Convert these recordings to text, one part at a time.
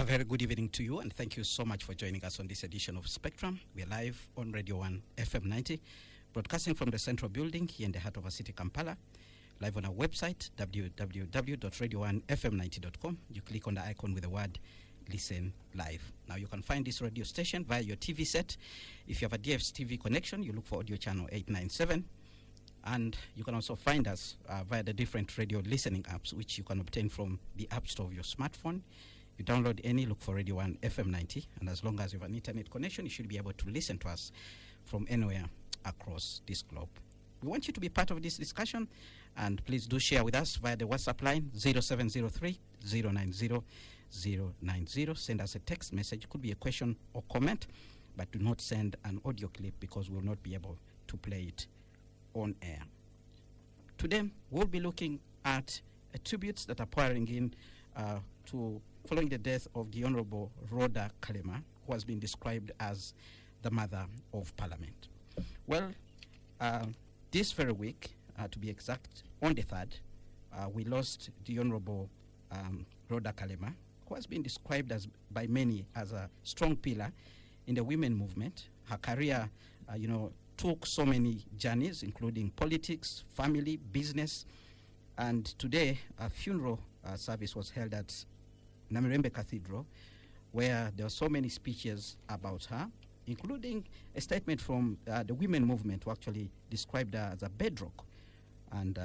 very good evening to you, and thank you so much for joining us on this edition of Spectrum. We are live on Radio 1 FM 90, broadcasting from the Central Building here in the heart of our city, Kampala. Live on our website, www.radio1fm90.com. You click on the icon with the word Listen Live. Now, you can find this radio station via your TV set. If you have a DSTV connection, you look for audio channel 897. And you can also find us via the different radio listening apps, which you can obtain from the App Store of your smartphone. You download any, look for Radio 1 FM 90, and as long as you have an internet connection, you should be able to listen to us from anywhere across this globe. We want you to be part of this discussion, and please do share with us via the WhatsApp line 0703 090 090. Send us a text message. It could be a question or comment, but do not send an audio clip because we will not be able to play it on air. Today, we'll be looking at tributes that are pouring in following the death of the Honorable Rhoda Kalema, who has been described as the mother of Parliament. Well, this very week, to be exact, on the 3rd, we lost the Honorable Rhoda Kalema, who has been described by many as a strong pillar in the women movement. Her career, took so many journeys, including politics, family, business, and today a funeral service was held at Namirembe Cathedral, where there were so many speeches about her, including a statement from the women movement, who actually described her as a bedrock and,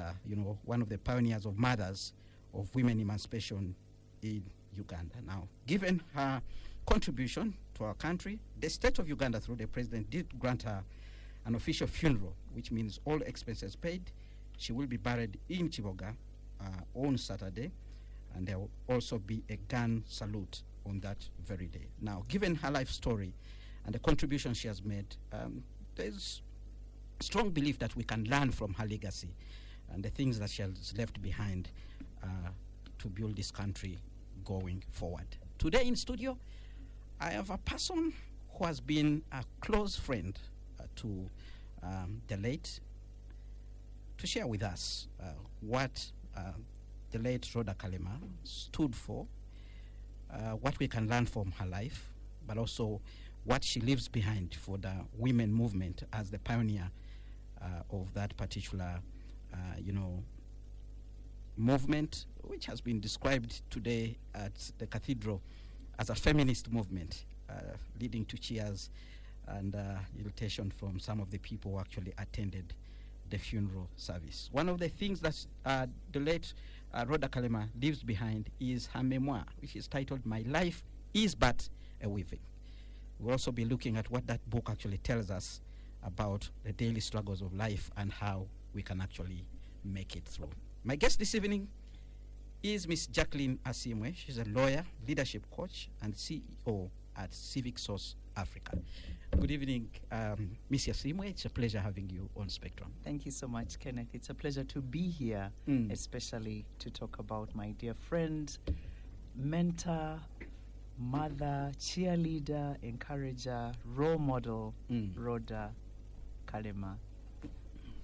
one of the pioneers of mothers of women emancipation in Uganda. Now, given her contribution to our country, the state of Uganda, through the president, did grant her an official funeral, which means all expenses paid. She will be buried in Chiboga on Saturday, and there will also be a gun salute on that very day. Now, given her life story and the contribution she has made, there's strong belief that we can learn from her legacy and the things that she has left behind to build this country going forward. Today in studio, I have a person who has been a close friend to the late, to share with us what the late Rhoda Kalema stood for, what we can learn from her life, but also what she leaves behind for the women movement as the pioneer of that particular, movement, which has been described today at the cathedral as a feminist movement, leading to cheers and irritation from some of the people who actually attended the funeral service. One of the things that the late Rhoda Kalema leaves behind is her memoir, which is titled My Life is But a Weaving. We'll also be looking at what that book actually tells us about the daily struggles of life and how we can actually make it through. My guest this evening is Miss Jacqueline Asimwe. She's a lawyer, leadership coach, and CEO at Civic Source Africa. Good evening, Miss Asimwe. It's a pleasure having you on Spectrum. Thank you so much, Kenneth. It's a pleasure to be here, especially to talk about my dear friend, mentor, mother, cheerleader, encourager, role model, Rhoda Kalema.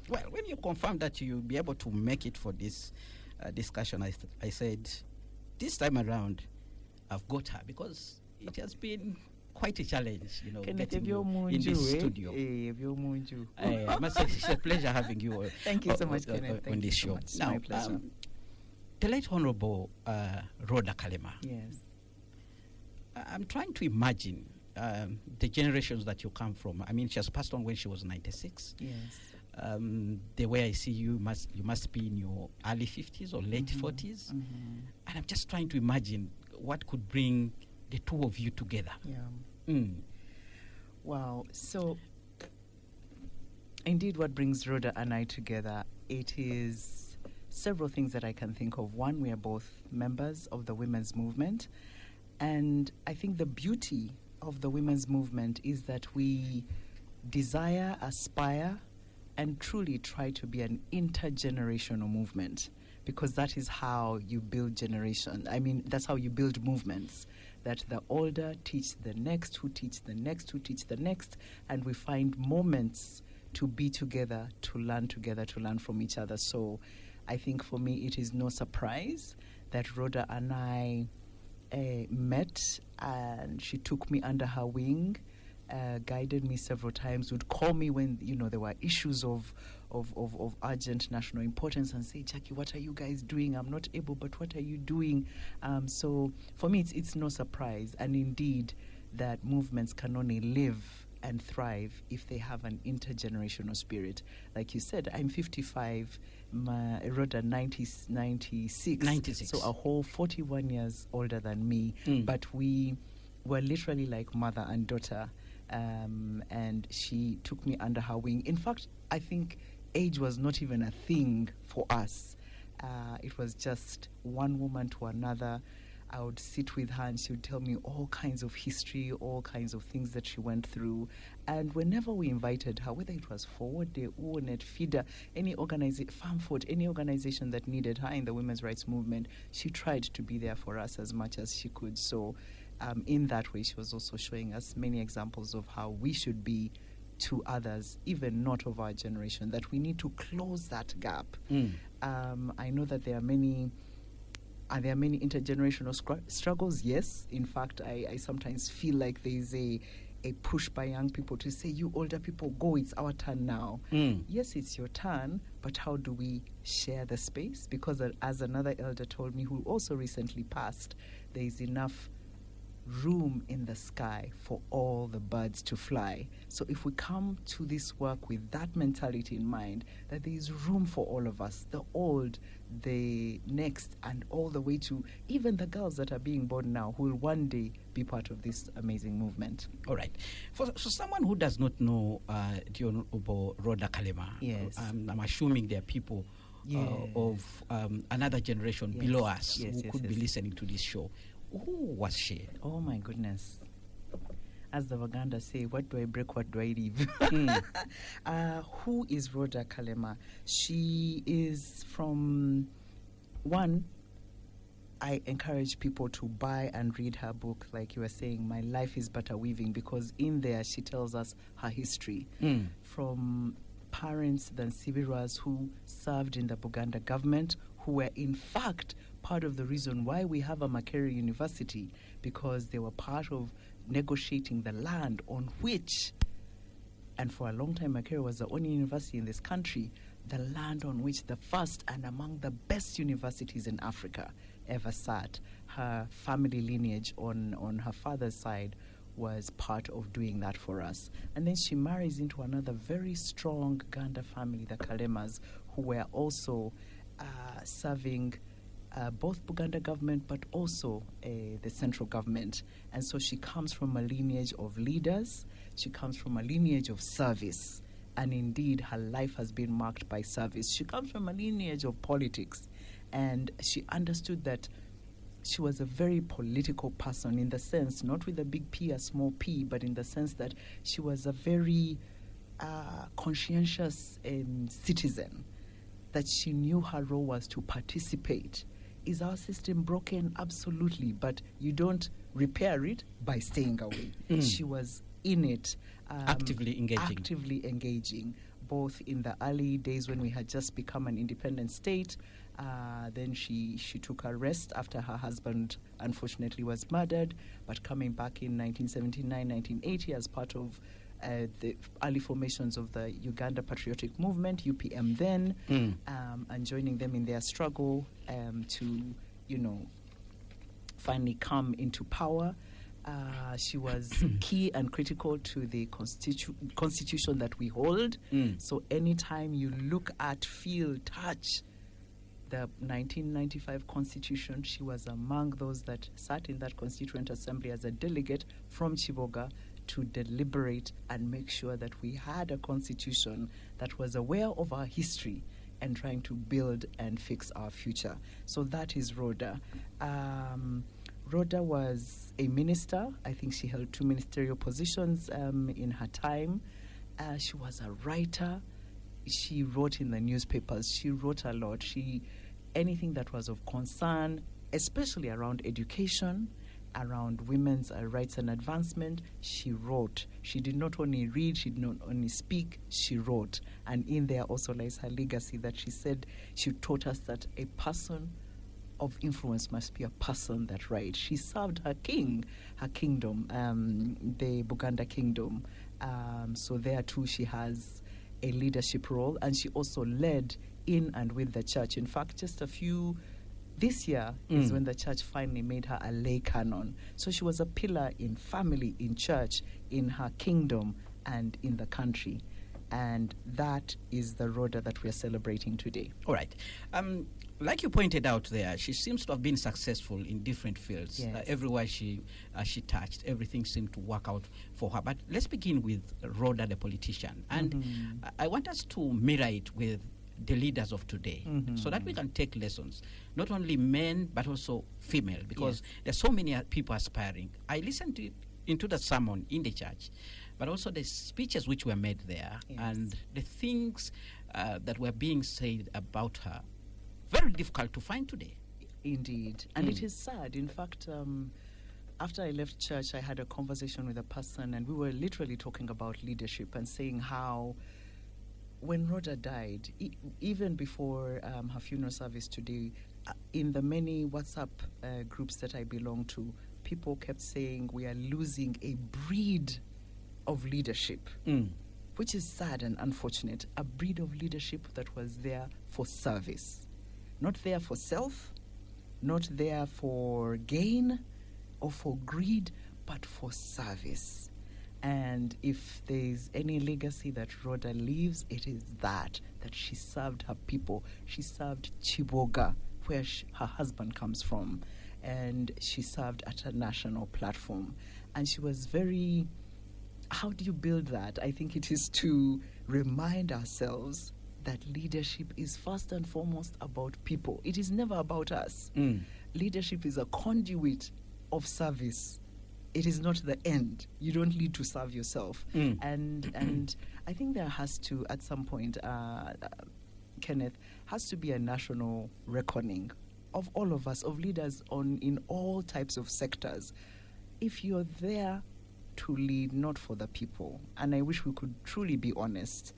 Well, when you confirmed that you'll be able to make it for this discussion, I said, this time around, I've got her, because it has been quite a challenge, getting you in this studio. I must say, it's a pleasure having you Thank you so much, Kenneth. on this show. It's my pleasure. The late Honorable Rhoda Kalema. Yes. I'm trying to imagine the generations that you come from. I mean, she has passed on when she was 96. Yes. The way I see you must be in your early 50s or late 40s. And I'm just trying to imagine what could bring the two of you together. Yeah. Wow. So, indeed, what brings Rhoda and I together, it is several things that I can think of. One, we are both members of the women's movement. And I think the beauty of the women's movement is that we desire, aspire, and truly try to be an intergenerational movement, because that is how you build generation. I mean, that's how you build movements, that the older teach the next, who teach the next, who teach the next, and we find moments to be together, to learn from each other. So I think for me it is no surprise that Rhoda and I met and she took me under her wing, guided me several times, would call me when, there were issues of urgent national importance and say, Jackie, what are you guys doing? I'm not able, but what are you doing? So for me, it's no surprise. And indeed, that movements can only live and thrive if they have an intergenerational spirit. Like you said, I'm 55, Rhoda 96. 96. So a whole 41 years older than me. But we were literally like mother and daughter. And she took me under her wing. In fact, I think age was not even a thing for us. It was just one woman to another. I would sit with her and she would tell me all kinds of history, all kinds of things that she went through. And whenever we invited her, whether it was Forward Day, UNET, FIDA, any organization, FarmFort, any organization that needed her in the women's rights movement, she tried to be there for us as much as she could. So in that way, she was also showing us many examples of how we should be to others, even not of our generation, that we need to close that gap. I know that there are many intergenerational struggles, yes. In fact, I sometimes feel like there's a push by young people to say, you older people, go, it's our turn now. Yes, it's your turn, but how do we share the space? Because as another elder told me, who also recently passed, there is enough room in the sky for all the birds to fly. So if we come to this work with that mentality in mind, that there is room for all of us, the old, the next, and all the way to even the girls that are being born now, who will one day be part of this amazing movement. All right. For someone who does not know the Honorable Rhoda Kalema, yes. I'm assuming there are people of another generation below us who could be listening to this show. Who was she? Oh my goodness. As the Waganda say, what do I break, what do I leave? Who is Rhoda Kalema? She is from, one, I encourage people to buy and read her book, like you were saying, My Life is But a Weaving, because in there she tells us her history from parents, the Nsibiras, who served in the Buganda government, who were in fact part of the reason why we have a Makerere University, because they were part of negotiating the land on which, and for a long time Makerere was the only university in this country, the land on which the first and among the best universities in Africa ever sat. Her family lineage on her father's side was part of doing that for us. And then she marries into another very strong Ganda family, the Kalemas, who were also serving both Buganda government but also the central government. And so she comes from a lineage of leaders. She comes from a lineage of service. And indeed, her life has been marked by service. She comes from a lineage of politics. And she understood that she was a very political person, in the sense, not with a big P, a small p, but in the sense that she was a very conscientious citizen, that she knew her role was to participate. Is our system broken? Absolutely, but you don't repair it by staying away. She was in it. Actively engaging, both in the early days when we had just become an independent state. Then she took a rest after her husband unfortunately was murdered, but coming back in 1979, 1980 as part of the early formations of the Uganda Patriotic Movement, UPM then, and joining them in their struggle to, finally come into power. She was key and critical to the constitution that we hold. So anytime you look at, feel, touch the 1995 constitution, she was among those that sat in that Constituent Assembly as a delegate from Chiboga to deliberate and make sure that we had a constitution that was aware of our history and trying to build and fix our future. So that is Rhoda. Rhoda was a minister. I think she held 2 ministerial positions in her time. She was a writer. She wrote in the newspapers. She wrote a lot. Anything that was of concern, especially around education, around women's rights and advancement, she wrote. She did not only read, she did not only speak, she wrote. And in there also lies her legacy, that she said she taught us that a person of influence must be a person that right. She served her kingdom, the Buganda kingdom. So there too she has a leadership role, and she also led in and with the church. In fact, this year is when the church finally made her a lay canon. So she was a pillar in family, in church, in her kingdom, and in the country. And that is the Rhoda that we are celebrating today. All right. Like you pointed out there, she seems to have been successful in different fields. Yes. Everywhere she touched, everything seemed to work out for her. But let's begin with Rhoda, the politician. And I want us to mirror it with the leaders of today, so that we can take lessons, not only men, but also female, because there's so many people aspiring. I listened into the sermon in the church, but also the speeches which were made there, and the things that were being said about her. Very difficult to find today. Indeed. And it is sad. In fact, after I left church, I had a conversation with a person, and we were literally talking about leadership and saying how when Rhoda died, even before her funeral service today, in the many WhatsApp groups that I belong to, people kept saying we are losing a breed of leadership, which is sad and unfortunate. A breed of leadership that was there for service. Not there for self, not there for gain or for greed, but for service. And if there's any legacy that Rhoda leaves, it is that she served her people. She served Chiboga, where her husband comes from, and she served at a national platform. And she was very... How do you build that? I think it is to remind ourselves that leadership is first and foremost about people. It is never about us. Leadership is a conduit of service. It is not the end. You don't lead to serve yourself. And I think there has to, at some point, Kenneth, has to be a national reckoning of all of us, of leaders in all types of sectors. If you're there to lead not for the people, and I wish we could truly be honest,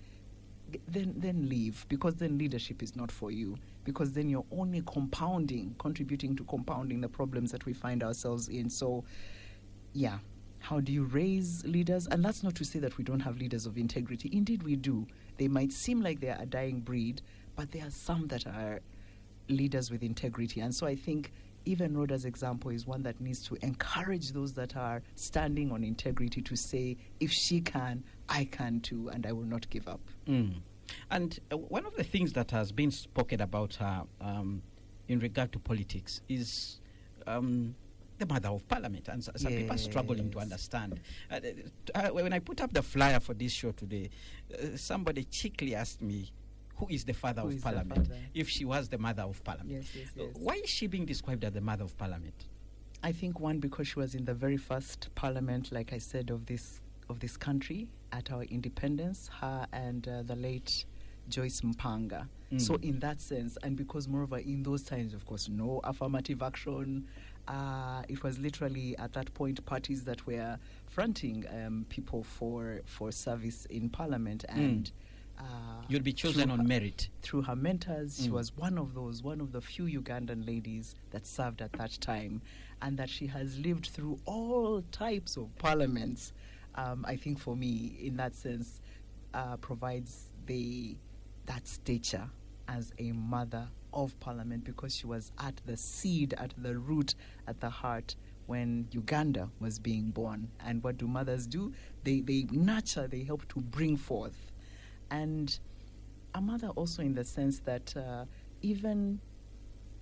then leave, because then leadership is not for you, because then you're only contributing to compounding the problems that we find ourselves in. So, yeah, how do you raise leaders? And that's not to say that we don't have leaders of integrity. Indeed, we do. They might seem like they're a dying breed, but there are some that are leaders with integrity. And so I think even Rhoda's example is one that needs to encourage those that are standing on integrity to say, if she can, I can too, and I will not give up. And one of the things that has been spoken about her in regard to politics is the mother of parliament, and some people are struggling to understand. When I put up the flyer for this show today, somebody cheekily asked me, who is the father of parliament, if she was the mother of parliament. Yes. Why is she being described as the mother of parliament? I think one, because she was in the very first parliament, like I said, of this country at our independence, her and the late Joyce Mpanga. So in that sense, and because moreover in those times, of course, no affirmative action, it was literally at that point parties that were fronting people for service in parliament, and you'll be chosen on merit. Through her mentors, she was one of the few Ugandan ladies that served at that time, and that she has lived through all types of parliaments. I think for me, in that sense, provides that stature as a mother of parliament, because she was at the seed, at the root, at the heart when Uganda was being born. And what do mothers do? They nurture, they help to bring forth. And a mother also in the sense that even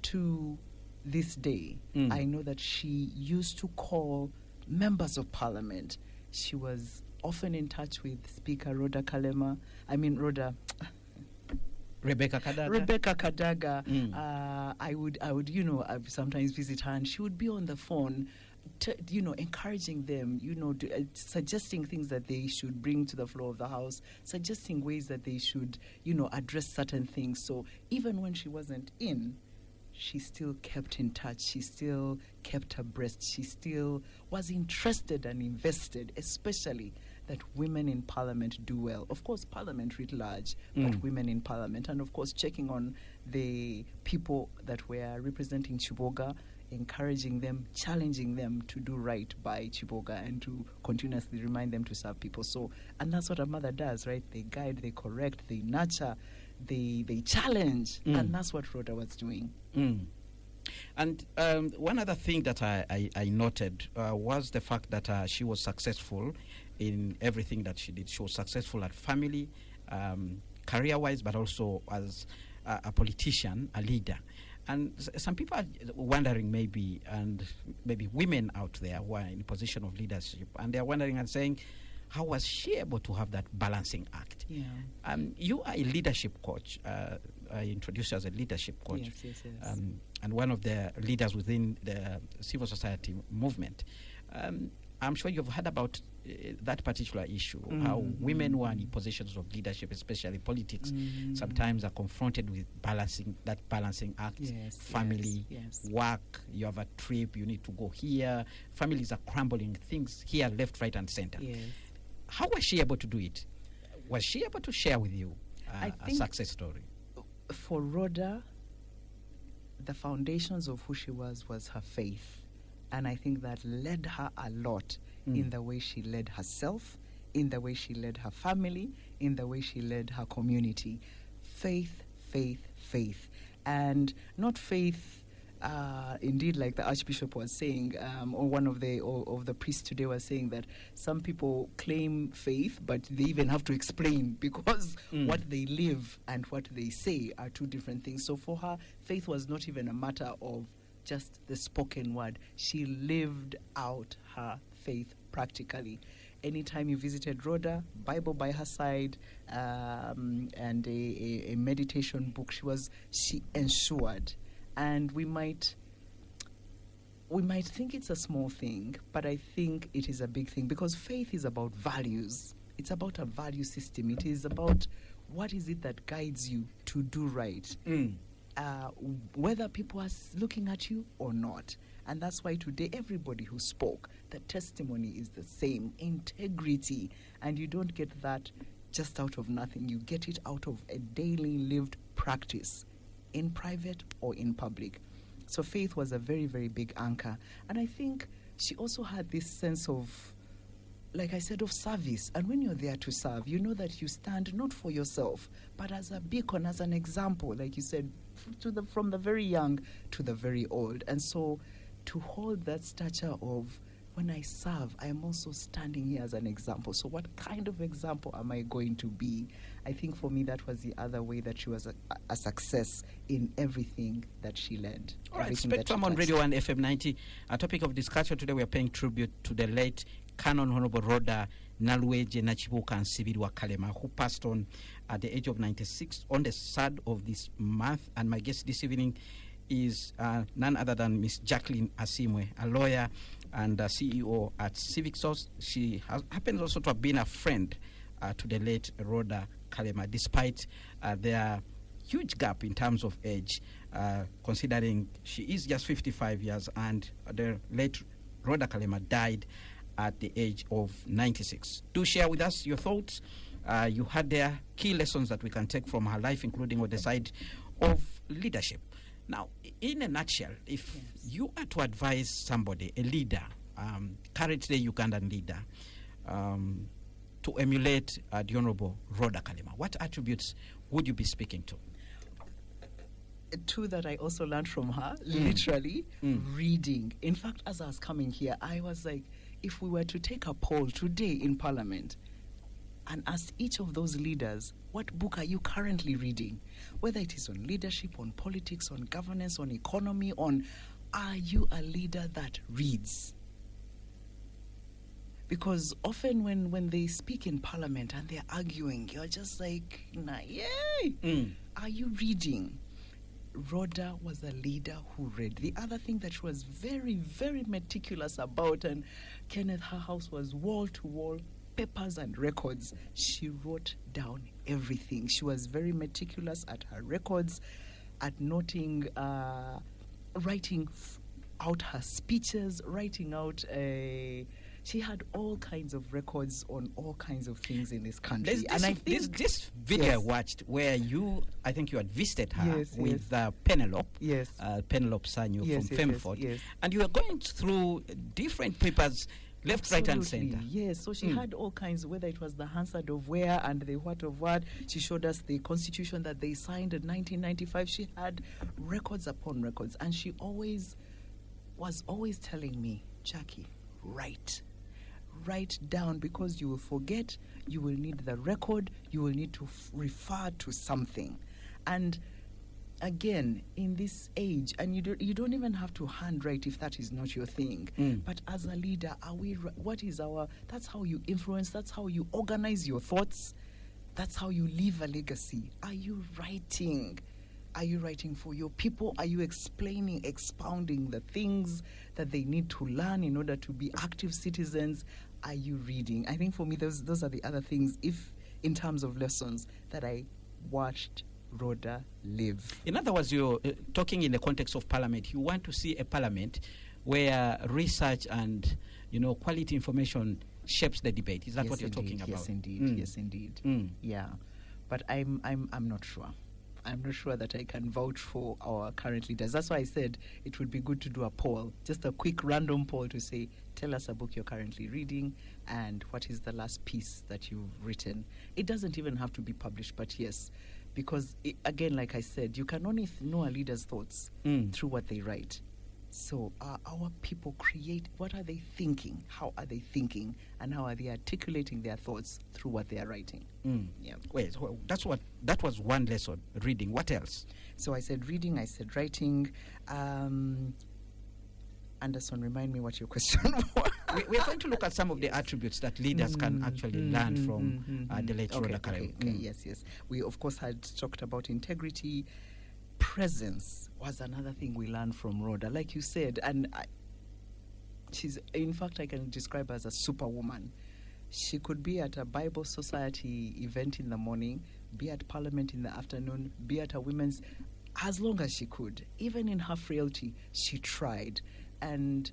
to this day, I know that she used to call members of parliament. She was often in touch with Speaker Rhoda Kalema. Rebecca Kadaga. I would, I sometimes visit her, and she would be on the phone, encouraging them, suggesting things that they should bring to the floor of the House, suggesting ways that they should, address certain things. So even when she wasn't in, she still kept in touch. She still kept abreast. She still was interested and invested, especially that women in parliament do well. Of course, parliament writ large, but women in parliament. And of course, checking on the people that were representing Chiboga, encouraging them, challenging them to do right by Chiboga and to continuously remind them to serve people. So, and that's what a mother does, right? They guide, they correct, they nurture, they challenge. And that's what Rhoda was doing. And one other thing that I noted was the fact that she was successful in everything that she did. She was successful at family, career-wise, but also as a politician, a leader. And some people are wondering maybe women out there who are in a position of leadership, and they're wondering and saying, how was she able to have that balancing act? Yeah. You are a leadership coach. I introduced you as a leadership coach. Yes. And one of the leaders within the civil society movement. I'm sure you've heard about that particular issue, how women who are in positions of leadership, especially politics, sometimes are confronted with that balancing act. Family, work, you have a trip, you need to go here. Families are crumbling, things here, left, right, and center. Yes. How was she able to do it? Was she able to share with you a success story? For Rhoda, the foundations of who she was her faith. And I think that led her a lot in the way she led herself, in the way she led her family, in the way she led her community. Faith. And not faith, indeed, like the Archbishop was saying, or one of the priests today was saying that some people claim faith, but they even have to explain because what they live and what they say are two different things. So for her, faith was not even a matter of just the spoken word. She lived out her faith practically. Anytime you visited Rhoda, Bible by her side, and a meditation book, she ensured. And we might think it's a small thing, but I think it is a big thing because faith is about values. It's about a value system. It is about what is it that guides you to do right. Whether people are looking at you or not. And that's why today everybody who spoke, the testimony is the same, integrity. And you don't get that just out of nothing. You get it out of a daily lived practice, in private or in public. So faith was a very, very big anchor. And I think she also had this sense of, like I said, of service. And when you're there to serve, you know that you stand not for yourself, but as a beacon, as an example, like you said, from the very young to the very old. And so to hold that stature of, when I serve, I am also standing here as an example. So what kind of example am I going to be? I think for me that was the other way that she was a success in everything that she led. All right, Spectrum on Radio 1 FM 90. Our topic of discussion today, we are paying tribute to the late Canon Honorable Rhoda Nalweje Nachibuka Nsibirwa Kalema, who passed on at the age of 96 on the 3rd of this month. And my guest this evening is none other than Miss Jacqueline Asimwe, a lawyer and CEO at Civic Source. She happens also to have been a friend to the late Rhoda Kalema, despite their huge gap in terms of age, considering she is just 55 years and the late Rhoda Kalema died at the age of 96. Do share with us your thoughts. You had there key lessons that we can take from her life, including on the side of leadership. Now, in a nutshell, if you are to advise somebody, a leader, currently Ugandan leader, to emulate the Honorable Rhoda Kalema, what attributes would you be speaking to? Two that I also learned from her, literally, reading. In fact, as I was coming here, I was like, if we were to take a poll today in Parliament and ask each of those leaders, what book are you currently reading? Whether it is on leadership, on politics, on governance, on economy, are you a leader that reads? Because often when they speak in Parliament and they're arguing, you're just like, nah, yay! Are you reading? Rhoda was a leader who read. The other thing that she was very, very meticulous about, and Kenneth, her house was wall to wall, papers and records. She wrote down everything. She was very meticulous at her records, at noting, writing out her speeches, writing out She had all kinds of records on all kinds of things in this country. This video I watched where I think you had visited her with Penelope. Yes. Penelope Sanyu from Femford. Yes. And you were going through different papers, left, right, and center. Yes, so she had all kinds, whether it was the Hansard of where and the what of what. She showed us the constitution that they signed in 1995. She had records upon records. And she was always telling me, Jackie, write down, because you will forget, you will need the record, you will need to refer to something. And again, in this age, and you don't even have to handwrite if that is not your thing. But as a leader, that's how you influence, that's how you organize your thoughts, that's how you leave a legacy. Are you writing? Are you writing for your people? Are you expounding the things that they need to learn in order to be active citizens? Are you reading? I think for me, those are the other things, if in terms of lessons, that I watched Rhoda live. In other words, you're talking in the context of parliament. You want to see a parliament where research and quality information shapes the debate. Is that what you're talking about? Yes, indeed. Yes, indeed. Yeah, but I'm not sure. I'm not sure that I can vouch for our current leaders. That's why I said it would be good to do a poll, just a quick random poll to say, tell us a book you're currently reading and what is the last piece that you've written. It doesn't even have to be published, but yes, because again, like I said, you can only know a leader's thoughts through what they write. So our people what are they thinking? How are they thinking? And how are they articulating their thoughts through what they are writing? Yeah. Wait, that was one lesson, reading. What else? So I said reading, I said writing. Anderson, remind me what your question was. We're going to look at some of the attributes that leaders can actually learn from the late Rhoda Kalema. Okay, yes. We, of course, had talked about integrity. Presence was another thing we learned from Rhoda, like you said, and in fact, I can describe her as a superwoman. She could be at a Bible Society event in the morning, be at Parliament in the afternoon, be at a women's, as long as she could. Even in her frailty, she tried. And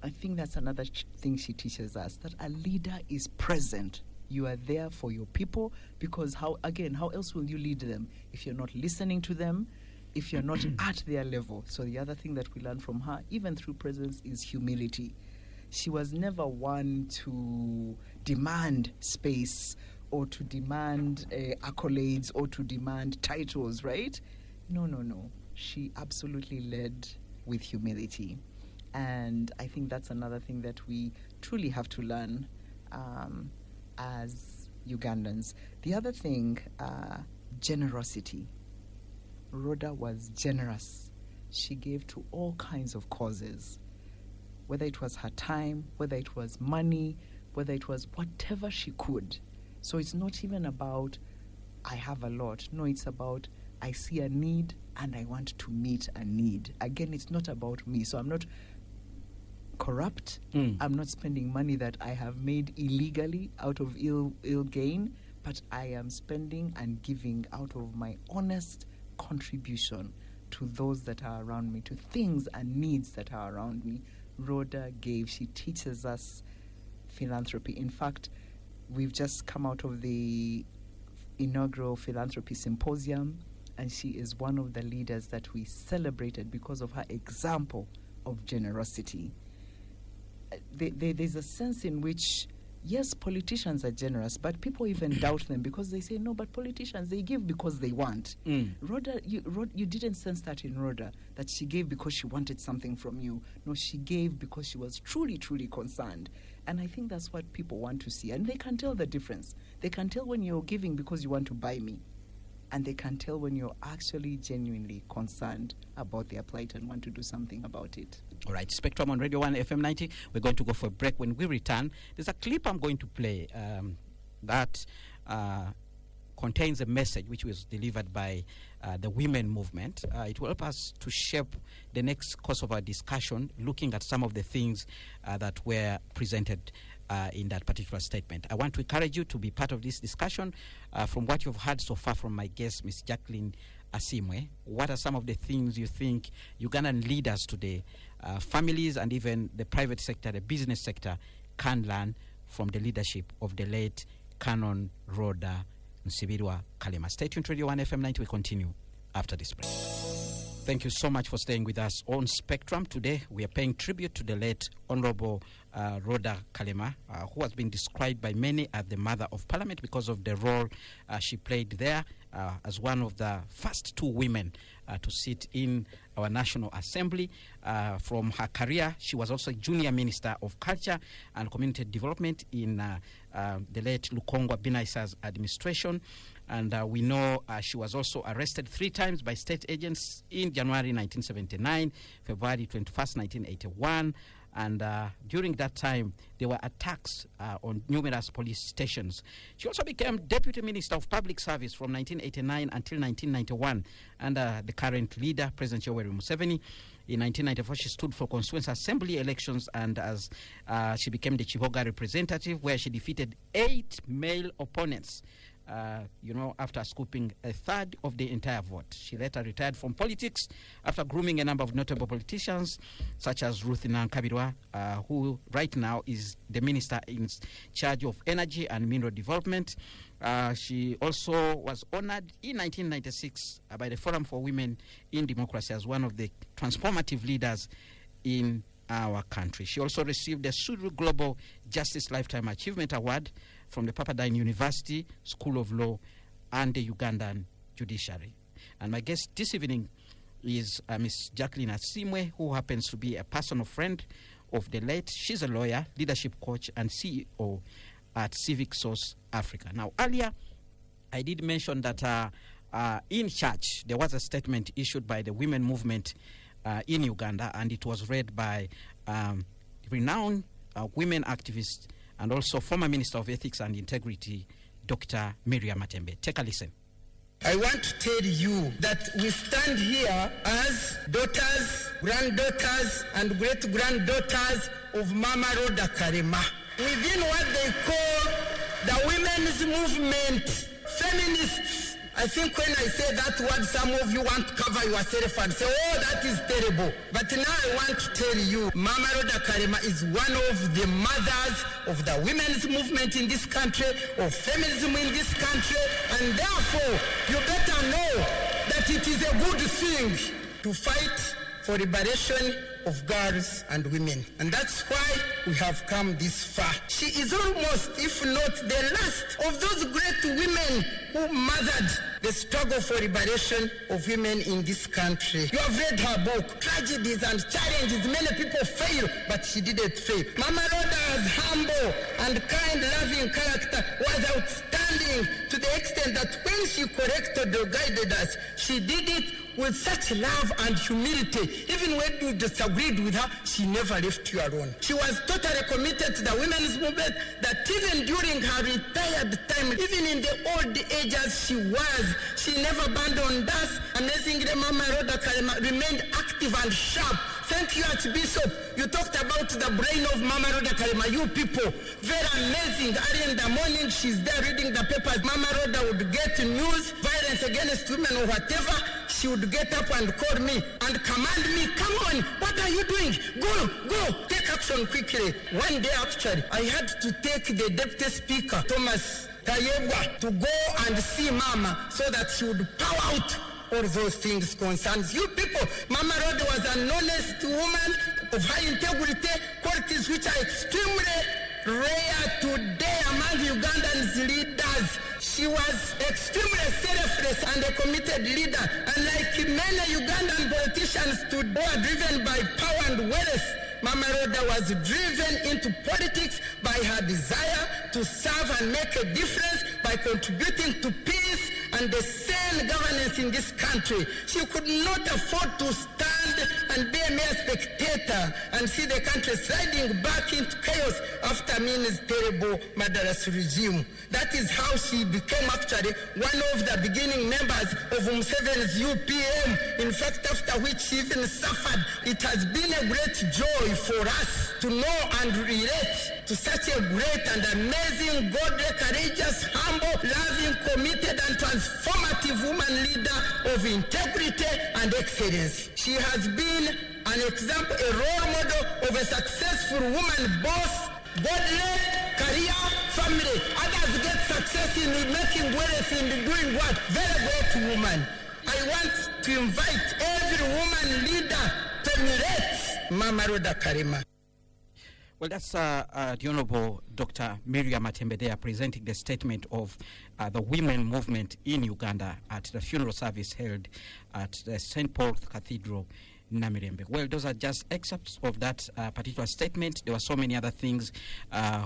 I think that's another thing she teaches us, that a leader is present. You are there for your people, because how else will you lead them if you're not listening to them, if you're not at their level? So the other thing that we learned from her, even through presence, is humility. She was never one to demand space or to demand accolades or to demand titles, right? No. She absolutely led with humility. And I think that's another thing that we truly have to learn as Ugandans. The other thing, generosity. Rhoda was generous. She gave to all kinds of causes, whether it was her time, whether it was money, whether it was whatever she could. So it's not even about, I have a lot. No, it's about, I see a need and I want to meet a need. Again, it's not about me. So I'm not corrupt. I'm not spending money that I have made illegally out of ill gain, but I am spending and giving out of my honest contribution to those that are around me, to things and needs that are around me. Rhoda gave. She teaches us philanthropy. In fact, we've just come out of the inaugural philanthropy symposium, and she is one of the leaders that we celebrated because of her example of generosity. There's a sense in which, yes, politicians are generous, but people even doubt them because they say, no, but politicians, they give because they want. Rhoda, you didn't sense that in Rhoda, that she gave because she wanted something from you. No, she gave because she was truly, truly concerned. And I think that's what people want to see. And they can tell the difference. They can tell when you're giving because you want to buy me. And they can tell when you're actually genuinely concerned about their plight and want to do something about it. All right, Spectrum on Radio 1 FM 90. We're going to go for a break. When we return, there's a clip I'm going to play that contains a message which was delivered by the women movement. It will help us to shape the next course of our discussion, looking at some of the things that were presented in that particular statement. I want to encourage you to be part of this discussion. From what you've heard so far from my guest, Ms. Jacqueline Asimwe, what are some of the things you think Ugandan leaders today, families and even the private sector, the business sector, can learn from the leadership of the late Canon Rhoda Kalema. Stay tuned to Radio 1 FM 90. We continue after this break. Thank you so much for staying with us on Spectrum. Today, we are paying tribute to the late Honorable Rhoda Kalema, who has been described by many as the Mother of Parliament because of the role she played there as one of the first two women to sit in our National Assembly. From her career, she was also Junior Minister of Culture and Community Development in the late Lukongwa Binaisa's administration. And we know she was also arrested 3 times by state agents in January 1979, February 21st, 1981. And during that time, there were attacks on numerous police stations. She also became Deputy Minister of Public Service from 1989 until 1991 under the current leader, President Yoweri Museveni. In 1994, she stood for Constituency Assembly elections, and as she became the Chiboga representative, where she defeated 8 male opponents. After scooping a third of the entire vote. She later retired from politics after grooming a number of notable politicians, such as Ruth Nankabirwa, who right now is the minister in charge of energy and mineral development. She also was honored in 1996 by the Forum for Women in Democracy as one of the transformative leaders in our country. She also received the Sudru Global Justice Lifetime Achievement Award from the Pepperdine University School of Law and the Ugandan Judiciary. And my guest this evening is Miss Jacqueline Asimwe, who happens to be a personal friend of the late. She's a lawyer, leadership coach, and CEO at Civic Source Africa. Now, earlier, I did mention that in church, there was a statement issued by the women movement in Uganda, and it was read by renowned women activists and also former Minister of Ethics and Integrity, Dr. Miriam Matembe. Take a listen. I want to tell you that we stand here as daughters, granddaughters, and great-granddaughters of Mama Rhoda Kalema. Within what they call the women's movement, feminists. I think when I say that word, some of you want to cover yourself and say, oh, that is terrible. But now I want to tell you, Mama Rhoda Kalema is one of the mothers of the women's movement in this country, of feminism in this country, and therefore, you better know that it is a good thing to fight for liberation of girls and women. And that's why we have come this far. She is almost, if not the last, of those great women who mothered the struggle for liberation of women in this country. You have read her book, Tragedies and Challenges. Many people fail, but she didn't fail. Mama Rhoda's humble and kind, loving character was outstanding to the extent that when she corrected or guided us, she did it with such love and humility. Even when you disagreed with her, she never left you alone. She was totally committed to the women's movement, that even during her retired time, even in the old ages she never abandoned us. Amazingly, Mama Rhoda Kalema remained active and sharp. Thank you, Archbishop. You talked about the brain of Mama Rhoda Kalema. You people, very amazing. Early in the morning, she's there reading the papers. Mama Rhoda would get news, violence against women or whatever. She would get up and call me and command me, come on, what are you doing? Go, take action quickly. One day actually, I had to take the Deputy Speaker, Thomas Tayebwa, to go and see Mama so that she would power out all those things concerns you people. Mama Rhoda was an honest woman of high integrity, qualities which are extremely rare today among Ugandan leaders. She was extremely selfless and a committed leader. And like many Ugandan politicians today are driven by power and wealth, Mama Rhoda was driven into politics by her desire to serve and make a difference by contributing to peace and the sane governance in this country. She could not afford to stand and be a mere spectator and see the country sliding back into chaos after Amin's terrible murderous regime. That is how she became actually one of the beginning members of Museveni's UPM. In fact, after which she even suffered. It has been a great joy for us to know and relate to such a great and amazing, godly, courageous, humble, loving, committed, and transformative woman leader of integrity and excellence. She has been an example, a role model of a successful woman boss godly career, family. Others get success in making wealth and doing what? Very great woman. I want to invite every woman leader to emulate Mama Rhoda Kalema. Well, that's the Honorable Dr. Miriam Matembe there presenting the statement of the women movement in Uganda at the funeral service held at the St. Paul's Cathedral, Namirembe. Well, those are just excerpts of that particular statement. There were so many other things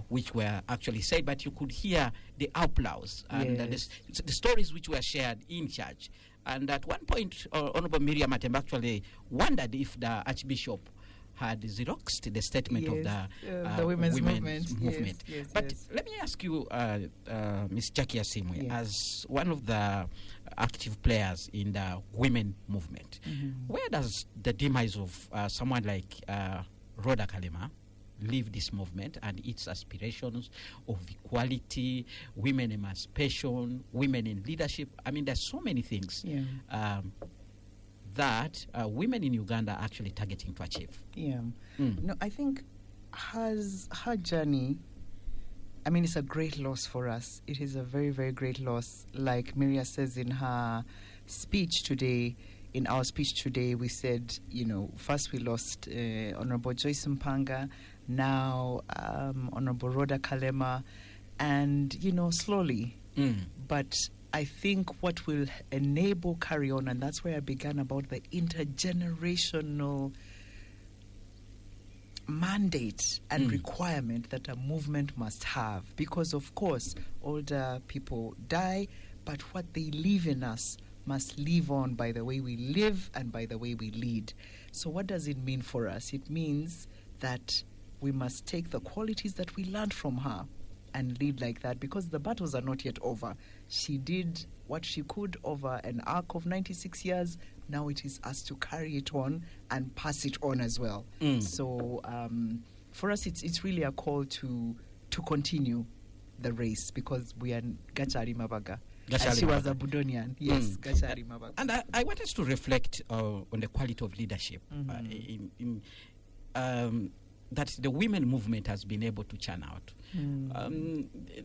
which were actually said, but you could hear the applause and the stories which were shared in church. And at one point, Honorable Miriam Matembe actually wondered if the Archbishop had xeroxed the statement of the women's movement. But let me ask you, Ms. Jackie Asimwe, as one of the active players in the women movement, where does the demise of someone like Rhoda Kalema leave this movement and its aspirations of equality, women emancipation, women in leadership? I mean, there's so many things that women in Uganda are actually targeting to achieve. No, I think her journey, I mean, it's a great loss for us. It is a very, very great loss. Like Miria says in her speech today, in our speech today, we said, first we lost Honorable Joyce Mpanga, now Honorable Rhoda Kalema, and, slowly. But I think what will enable carry on, and that's where I began about the intergenerational mandate and requirement that a movement must have. Because, of course, older people die, but what they leave in us must live on by the way we live and by the way we lead. So what does it mean for us? It means that we must take the qualities that we learned from her and lead like that, because the battles are not yet over. She did what she could over an arc of 96 years. Now it is us to carry it on and pass it on as well. So for us, it's really a call to continue the race, because we are Gachari Mabaga. She was a Budonian. Yes, Gachari Mabaga. And I want us to reflect on the quality of leadership that the women movement has been able to churn out.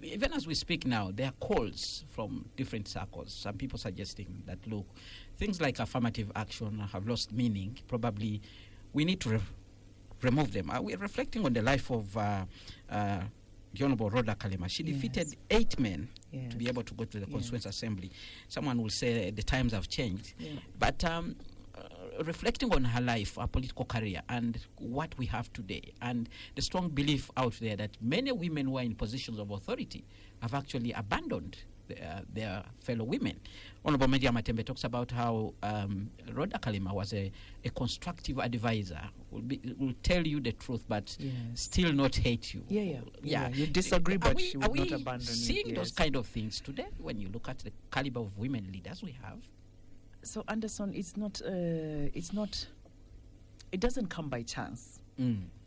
Even as we speak now, there are calls from different circles. Some people suggesting that, look, things like affirmative action have lost meaning. Probably we need to remove them. We're reflecting on the life of the Honorable Rhoda Kalema. She defeated 8 men to be able to go to the Constituent Assembly. Someone will say the times have changed. But reflecting on her life, her political career, and what we have today, and the strong belief out there that many women who are in positions of authority have actually abandoned their fellow women. Honorable Media Matembe talks about how Rhoda Kalema was a constructive advisor, will tell you the truth, but still not hate you. You disagree, but she would not abandon you. Seeing those kind of things today when you look at the caliber of women leaders we have? So, Anderson, it doesn't come by chance.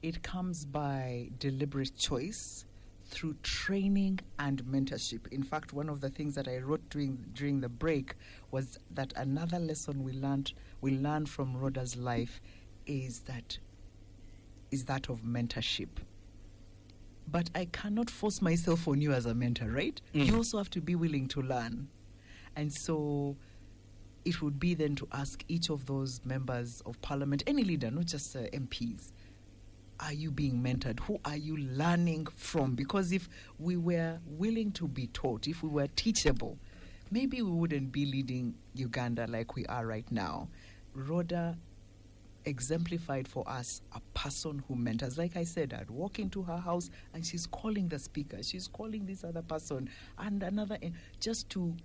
It comes by deliberate choice through training and mentorship. In fact, one of the things that I wrote during the break was that another lesson we learned from Rhoda's life is that of mentorship. But I cannot force myself on you as a mentor, right? You also have to be willing to learn. And so it would be then to ask each of those members of parliament, any leader, not just MPs, are you being mentored? Who are you learning from? Because if we were willing to be taught, if we were teachable, maybe we wouldn't be leading Uganda like we are right now. Rhoda exemplified for us a person who mentors. Like I said, I'd walk into her house and she's calling the speaker, she's calling this other person and another, just to,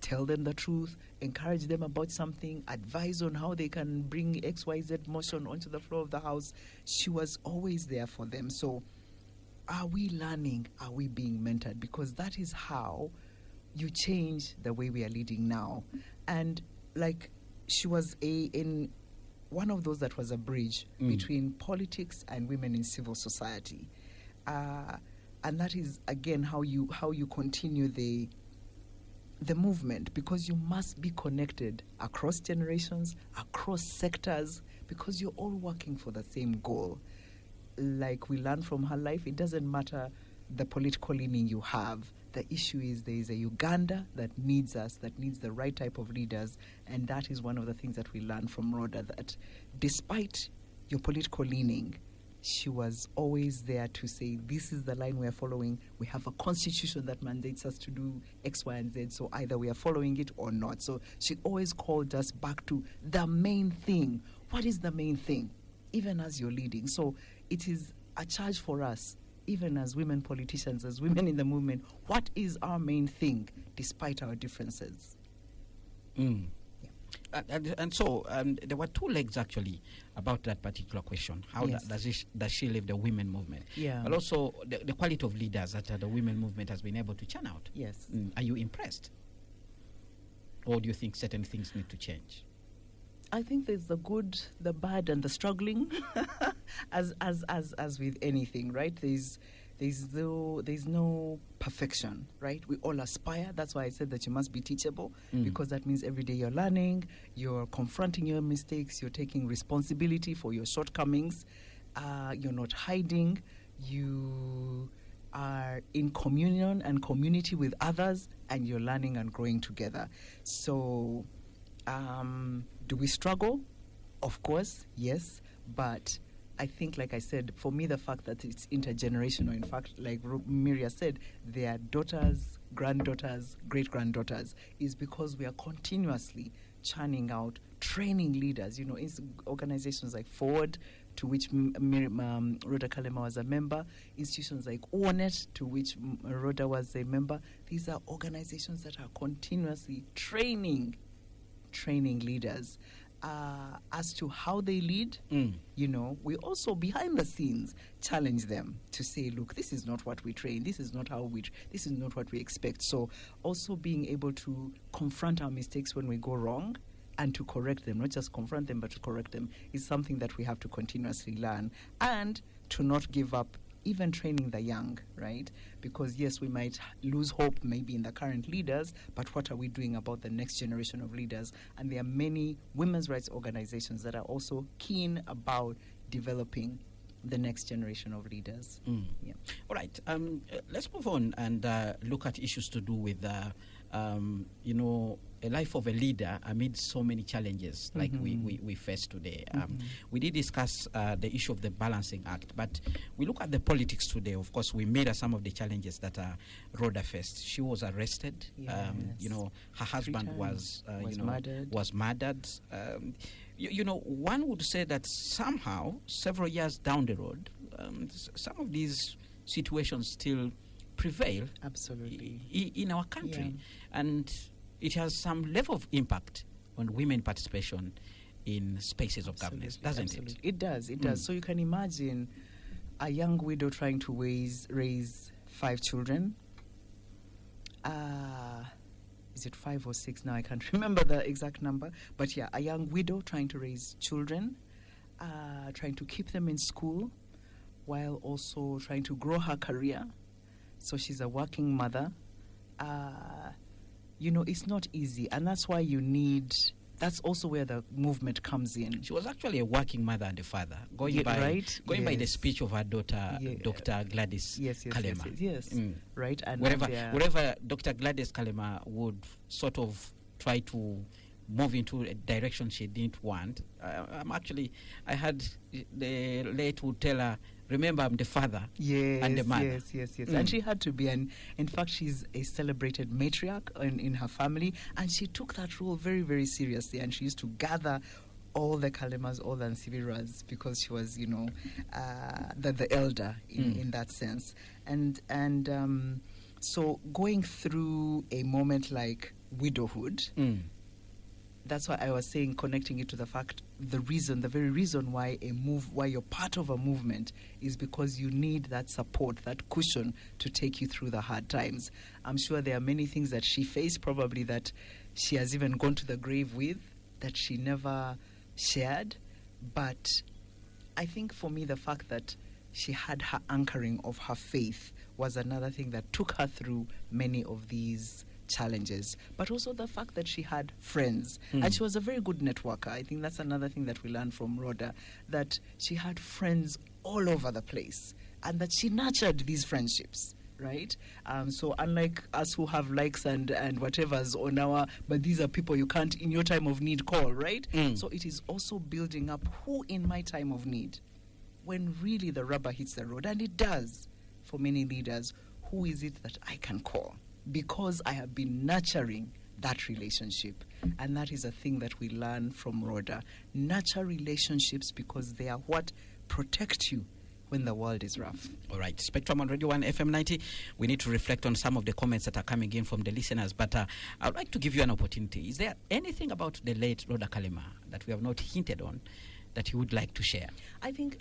tell them the truth, encourage them about something, advise on how they can bring XYZ motion onto the floor of the house. She was always there for them. So are we learning? Are we being mentored? Because that is how you change the way we are leading now. And like she was in one of those that was a bridge between politics and women in civil society. And that is, again, how you continue the movement, because you must be connected across generations, across sectors, because you're all working for the same goal. like we learn from her life, it doesn't matter the political leaning you have. The issue is there is a Uganda that needs us, that needs the right type of leaders, and that is one of the things that we learn from Rhoda, that despite your political leaning, she was always there to say, this is the line we are following. We have a constitution that mandates us to do X, Y, and Z, so either we are following it or not. So she always called us back to the main thing. What is the main thing? Even as you're leading. So it is a charge for us, even as women politicians, as women in the movement, what is our main thing, despite our differences? Mm. And so there were two legs actually about that particular question. How Yes. does she lead the women movement? Yeah. But also the quality of leaders that the women movement has been able to churn out. Yes. Are you impressed? Or do you think certain things need to change? I think there's the good, the bad, and the struggling, as with anything, right? There's no perfection, right? We all aspire. That's why I said that you must be teachable, because that means every day you're learning, you're confronting your mistakes, you're taking responsibility for your shortcomings, you're not hiding, you are in communion and community with others, and you're learning and growing together. So, do we struggle? Of course, yes, but I think, like I said, for me, the fact that it's intergenerational, in fact, like Miria said, their daughters, granddaughters, great-granddaughters, is because we are continuously churning out, training leaders, you know, in organizations like Forward, to which Rhoda Kalema was a member, institutions like ONET, to which Rhoda was a member. These are organizations that are continuously training leaders. As to how they lead, you know, we also behind the scenes challenge them to say, look, this is not what we train, this is not this is not what we expect. So also being able to confront our mistakes when we go wrong and to correct them, not just confront them, but to correct them, is something that we have to continuously learn, and to not give up, even training the young, right? Because yes, we might lose hope maybe in the current leaders, but what are we doing about the next generation of leaders? And there are many women's rights organizations that are also keen about developing the next generation of leaders. Yeah. All right, let's move on and look at issues to do with, you know, a life of a leader amid so many challenges like we face today. We did discuss the issue of the balancing act, but we look at the politics today. Of course, we mirror some of the challenges that Rhoda faced. She was arrested. Yes. You know, her husband was murdered. You know, one would say that somehow, several years down the road, some of these situations still prevail. Absolutely. In our country. Yeah. And it has some level of impact on women participation in spaces of governance, doesn't it? It does. So you can imagine a young widow trying to raise 5 children. Is it 5 or 6 now? I can't remember the exact number. But yeah, a young widow trying to raise children, trying to keep them in school, while also trying to grow her career. So she's a working mother. You know, it's not easy, and that's why that's also where the movement comes in. She was actually a working mother and a father, going by the speech of her daughter, Dr. Gladys Kalema. Yes. Right. And wherever Dr. Gladys Kalema would sort of try to move into a direction she didn't want, I had the late would tell her, remember, I'm the father and the mother. Yes. And she had to be. And in fact, she's a celebrated matriarch in her family. And she took that role very, very seriously. And she used to gather all the Kalemas, all the Nsibiras, because she was, you know, the elder in that sense. And so going through a moment like widowhood, that's why I was saying, connecting it to the fact, the very reason why you're part of a movement is because you need that support, that cushion to take you through the hard times. I'm sure there are many things that she faced, probably that she has even gone to the grave with, that she never shared. But I think for me, the fact that she had her anchoring of her faith was another thing that took her through many of these challenges, but also the fact that she had friends, and she was a very good networker. I think that's another thing that we learned from Rhoda, that she had friends all over the place, and that she nurtured these friendships. Right? So unlike us who have likes and whatever's on our, but these are people you can't in your time of need call, right? So it is also building up who in my time of need, when really the rubber hits the road, and it does for many leaders, who is it that I can call? Because I have been nurturing that relationship. And that is a thing that we learn from Rhoda. Nurture relationships because they are what protect you when the world is rough. All right, Spectrum on Radio 1 FM 90. We need to reflect on some of the comments that are coming in from the listeners, but I would like to give you an opportunity. Is there anything about the late Rhoda Kalema that we have not hinted on that you would like to share? I think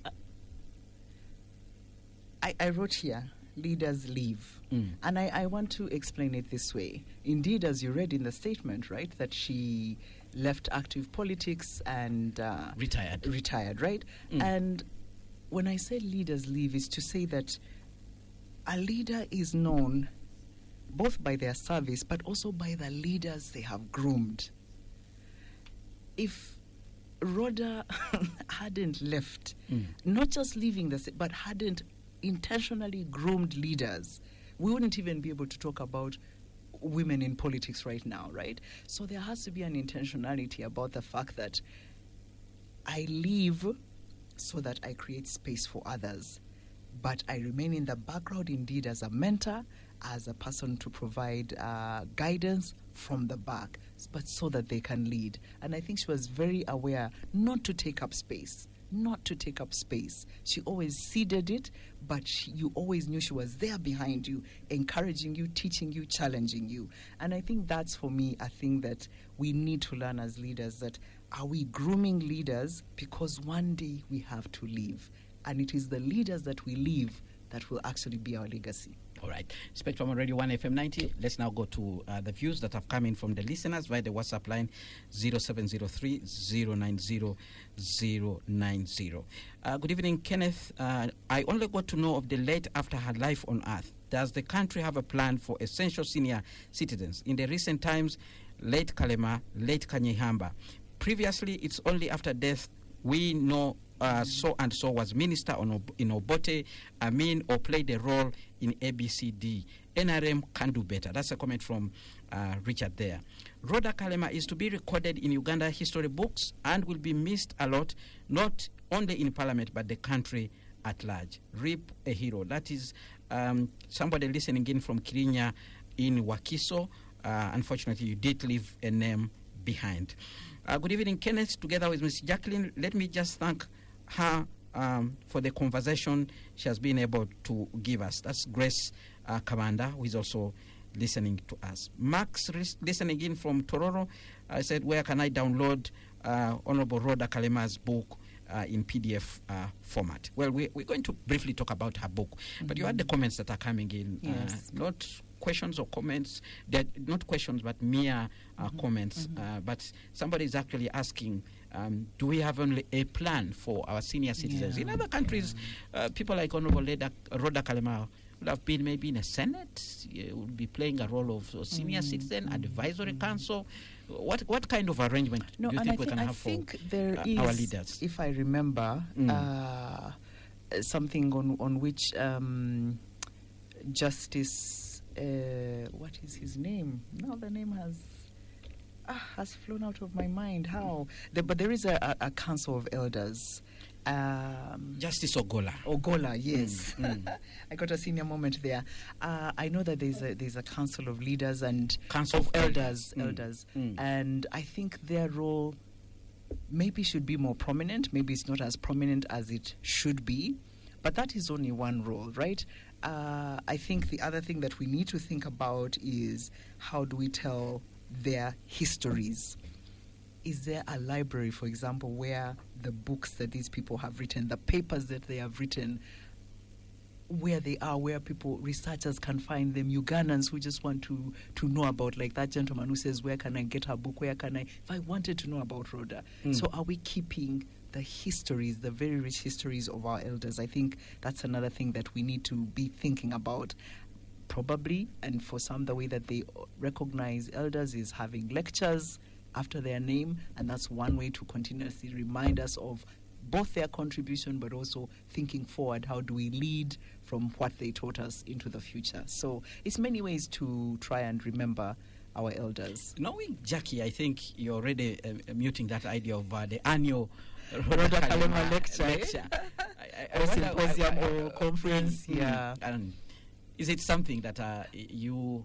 I wrote here, leaders leave. And I want to explain it this way. Indeed, as you read in the statement, right, that she left active politics and retired, right? And when I say leaders leave, is to say that a leader is known both by their service but also by the leaders they have groomed. If Rhoda hadn't left, not just leaving but hadn't intentionally groomed leaders, we wouldn't even be able to talk about women in politics right now, right? So there has to be an intentionality about the fact that I leave so that I create space for others, but I remain in the background indeed as a mentor, as a person to provide guidance from the back, but so that they can lead. And I think she was very aware not to take up space. She always ceded it, but you always knew she was there behind you, encouraging you, teaching you, challenging you. And I think that's, for me, a thing that we need to learn as leaders, that are we grooming leaders because one day we have to leave? And it is the leaders that we leave that will actually be our legacy. All right. Spectrum on Radio 1 FM 90. Let's now go to the views that have come in from the listeners via the WhatsApp line 0703 090 090. Good evening, Kenneth. I only got to know of the late after her life on earth. Does the country have a plan for essential senior citizens? In the recent times, late Kalema, late Kanyihamba. Previously, it's only after death we know so and so was minister in Obote, Amin, or played a role in ABCD. NRM can do better. That's a comment from Richard there. Rhoda Kalema is to be recorded in Uganda history books and will be missed a lot, not only in Parliament but the country at large. RIP a hero. That is somebody listening in from Kirinya in Wakiso. Unfortunately, you did leave a name behind. Good evening, Kenneth. Together with Ms. Jacqueline, let me just thank her for the conversation she has been able to give us. That's Grace Kamanda, who is also listening to us. Max, listening in from Tororo, I said, where can I download Honorable Rhoda Kalema's book in PDF format? Well, we're going to briefly talk about her book, but you had the comments that are coming in. Yes. Not questions or comments, they're not questions but mere comments, but somebody is actually asking, do we have only a plan for our senior citizens? In other countries, people like Honorable Rhoda Kalema would have been maybe in a Senate, would be playing a role of senior citizen, advisory council. What kind of arrangement do you think we can have for our leaders? If I remember, something on which Justice, what is his name? Now the name has flown out of my mind. How? But there is a council of elders. Justice Ogola, yes. I got a senior moment there. I know that there's a council of leaders and council of elders, and I think their role maybe should be more prominent. Maybe it's not as prominent as it should be, but that is only one role, right? I think the other thing that we need to think about is how do we tell their histories? Is there a library, for example, where the books that these people have written, the papers that they have written, where they are, where researchers can find them, Ugandans who just want to know about, like that gentleman who says, where can I get her book? If I wanted to know about Rhoda. So are we keeping the histories, the very rich histories of our elders? I think that's another thing that we need to be thinking about. Probably, and for some, the way that they recognize elders is having lectures after their name, and that's one way to continuously remind us of both their contribution, but also thinking forward, how do we lead from what they taught us into the future? So it's many ways to try and remember our elders. Knowing Jackie, I think you're already muting that idea of the annual Rhoda Kalema lecture. I wonder Symposium or conference. Yeah. And is it something that you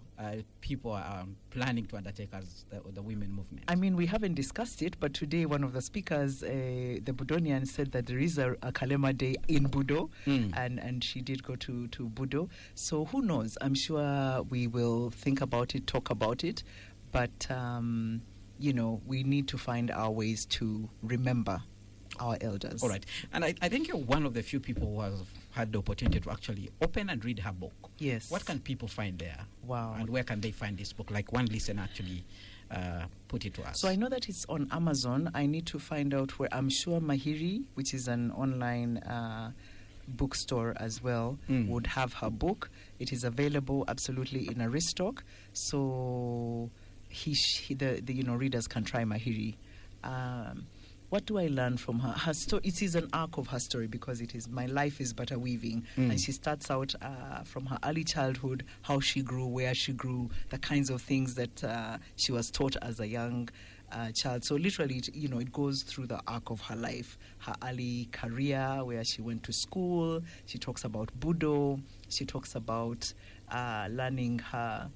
people are planning to undertake as the women movement? I mean, we haven't discussed it, but today one of the speakers, the Budonian, said that there is a Kalema Day in Budo, and she did go to Budo. So who knows? I'm sure we will think about it, talk about it, but, we need to find our ways to remember our elders. All right. And I think you're one of the few people who have had the opportunity to actually open and read her book. Yes. What can people find there? Wow. And where can they find this book? Like one listener actually put it to us. So I know that it's on Amazon. I need to find out where. I'm sure Mahiri, which is an online bookstore as well, would have her book. It is available absolutely in a restock. So the readers can try Mahiri. What do I learn from her? Her story, it is an arc of her story, because it is My Life is But a Weaving. And she starts out from her early childhood, how she grew, where she grew, the kinds of things that she was taught as a young child. So literally, it goes through the arc of her life. Her early career, where she went to school. She talks about Budo. She talks about learning her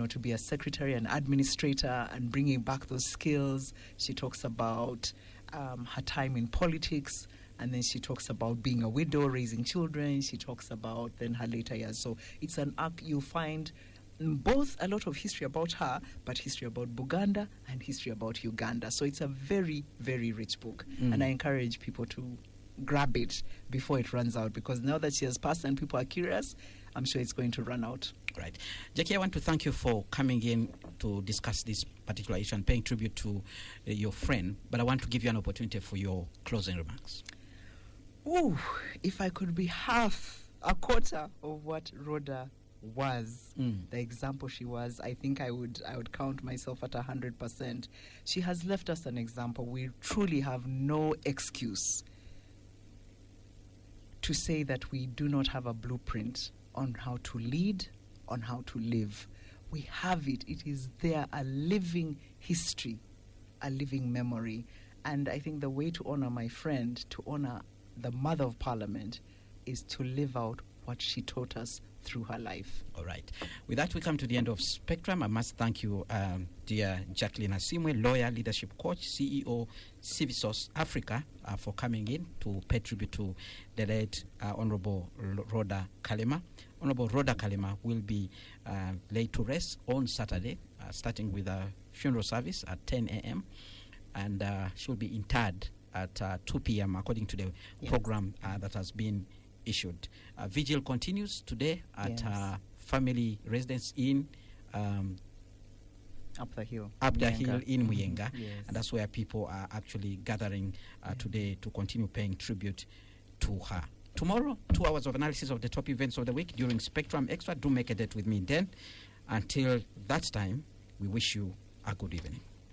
to be a secretary and administrator and bringing back those skills. She talks about her time in politics, and then she talks about being a widow, raising children. She talks about then her later years. So it's an arc. You'll find both a lot of history about her, but history about Buganda and history about Uganda. So it's a very, very rich book. And I encourage people to grab it before it runs out, because now that she has passed and people are curious, I'm sure it's going to run out. Right. Jackie, I want to thank you for coming in to discuss this particular issue and paying tribute to your friend, but I want to give you an opportunity for your closing remarks. Ooh, if I could be a quarter of what Rhoda was, the example she was, I think I would count myself at 100%. She has left us an example. We truly have no excuse to say that we do not have a blueprint on how to lead, on how to live. We have it. It is there, a living history, a living memory. And I think the way to honor my friend, to honor the Mother of Parliament, is to live out what she taught us through her life. All right. With that, we come to the end of Spectrum. I must thank you, dear Jacqueline Asimwe, lawyer, leadership coach, CEO, Civisource Africa, for coming in to pay tribute to the late Honorable Rhoda Kalema. Honorable Rhoda Kalema will be laid to rest on Saturday, starting with a funeral service at 10 a.m. And she'll be interred at 2 p.m. according to the program that has been issued. Vigil continues today at family residence in Up the hill in Muyenga. Yes. And that's where people are actually gathering today to continue paying tribute to her. Tomorrow, 2 hours of analysis of the top events of the week during Spectrum Extra. Do make a date with me then. Until that time, we wish you a good evening.